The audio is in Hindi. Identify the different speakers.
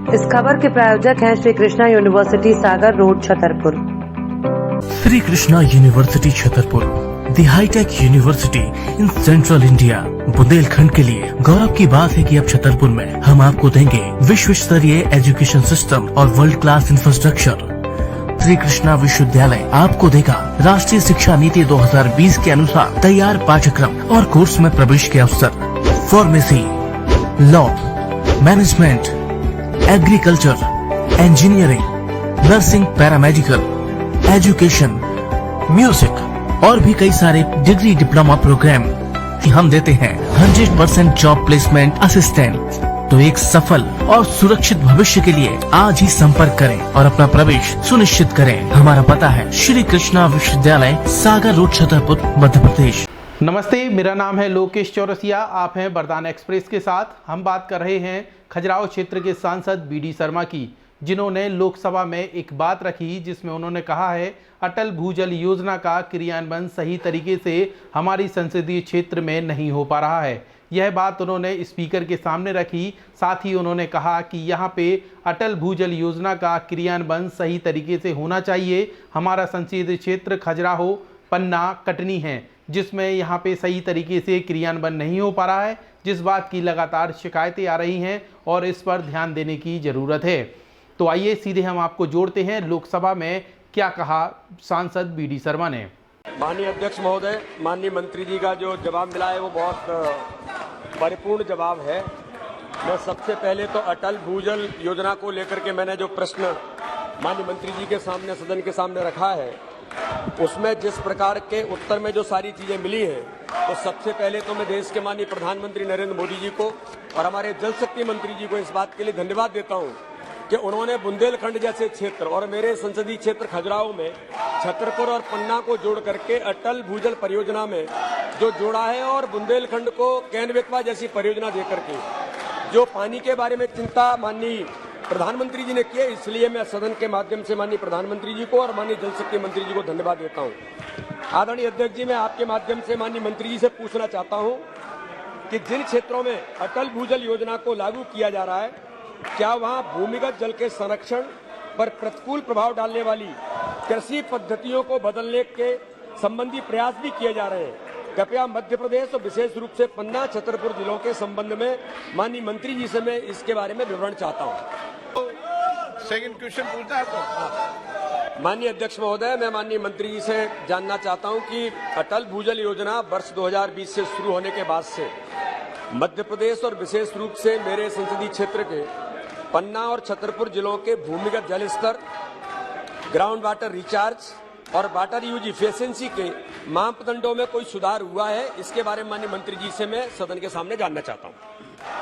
Speaker 1: इस खबर के प्रायोजक हैं Shri Krishna university Sagar road Chhatarpur.
Speaker 2: Shri Krishna university Chhatarpur, the hitech university in central India. Bundelkhand के लिए गौरव की बात है कि अब छतरपुर में हम आपको देंगे विश्व स्तरीय एजुकेशन सिस्टम और world class infrastructure. Shri Krishna विश्वविद्यालय आपको देगा राष्ट्रीय शिक्षा नीति 2020 के अनुसार तैयार पाठ्यक्रम और कोर्स में प्रवेश के अवसर। Pharmacy, law, management, agriculture, engineering, nursing, paramedical, education, music और भी कई सारे डिग्री डिप्लोमा प्रोग्राम कि हम देते हैं 100% जॉब प्लेसमेंट असिस्टेंट। तो एक सफल और सुरक्षित भविष्य के लिए आज ही संपर्क करें और अपना प्रवेश सुनिश्चित करें। हमारा पता है श्री कृष्णा विश्वविद्यालय, सागर रोड, छतरपुर, मध्य प्रदेश।
Speaker 3: नमस्ते, मेरा नाम है लोकेश चौरसिया। आप हैं वरदान एक्सप्रेस के साथ। हम बात कर रहे हैं खजुराहो क्षेत्र के सांसद बीडी शर्मा की, जिन्होंने लोकसभा में एक बात रखी जिसमें उन्होंने कहा है अटल भूजल योजना का क्रियान्वयन सही तरीके से हमारी संसदीय क्षेत्र में नहीं हो पा रहा है। यह बात उन्होंने स्पीकर के सामने रखी। साथ ही उन्होंने कहा कि यहाँ पे अटल भूजल योजना का क्रियान्वयन सही तरीके से होना चाहिए। हमारा संसदीय क्षेत्र खजुराहो, पन्ना, कटनी है, जिसमें यहाँ पे सही तरीके से क्रियान्वयन नहीं हो पा रहा है, जिस बात की लगातार शिकायतें आ रही हैं और इस पर ध्यान देने की ज़रूरत है। तो आइए सीधे हम आपको जोड़ते हैं लोकसभा में क्या कहा सांसद बीडी शर्मा ने।
Speaker 4: माननीय अध्यक्ष महोदय, माननीय मंत्री जी का जो जवाब मिला है वो बहुत परिपूर्ण जवाब है। मैं सबसे पहले तो अटल भूजल योजना को लेकर के मैंने जो प्रश्न माननीय मंत्री जी के सामने, सदन के सामने रखा है, उसमें जिस प्रकार के उत्तर में जो सारी चीजें मिली हैं, तो सबसे पहले तो मैं देश के माननीय प्रधानमंत्री नरेंद्र मोदी जी को और हमारे जल शक्ति मंत्री जी को इस बात के लिए धन्यवाद देता हूं कि उन्होंने बुंदेलखंड जैसे क्षेत्र और मेरे संसदीय क्षेत्र खजुराहो में छतरपुर और पन्ना को जोड़ करके अटल भूजल परियोजना में जो जोड़ा है और बुंदेलखंड को कैन बेतवा जैसी परियोजना देकर के जो पानी के बारे में चिंता माननीय प्रधानमंत्री जी ने की है, इसलिए मैं सदन के माध्यम से माननीय प्रधानमंत्री जी को और माननीय जल शक्ति मंत्री जी को धन्यवाद देता हूँ। आदरणीय अध्यक्ष जी, मैं आपके माध्यम से माननीय मंत्री जी से पूछना चाहता हूँ कि जिन क्षेत्रों में अटल भूजल योजना को लागू किया जा रहा है, क्या वहां भूमिगत जल के संरक्षण पर प्रतिकूल प्रभाव डालने वाली कृषि पद्धतियों को बदलने के संबंधी प्रयास भी किए जा रहे हैं? कृपया मध्य प्रदेश और विशेष रूप से पन्ना, छतरपुर जिलों के संबंध में माननीय मंत्री जी से मैं इसके बारे में विवरण चाहता हूं।
Speaker 5: सेकंड क्वेश्चन पूछना है तो
Speaker 4: माननीय अध्यक्ष महोदय, मैं माननीय मंत्री जी से जानना चाहता हूं कि अटल भूजल योजना वर्ष 2020 से शुरू होने के बाद से मध्य प्रदेश और विशेष रूप से मेरे संसदीय क्षेत्र के पन्ना और छतरपुर जिलों के भूमिगत जल स्तर, ग्राउंड वाटर रिचार्ज और वाटर यूज इफिशिएंसी के मापदंडों में कोई सुधार हुआ है? इसके बारे में माननीय मंत्री जी से मैं सदन के सामने जानना चाहता हूं।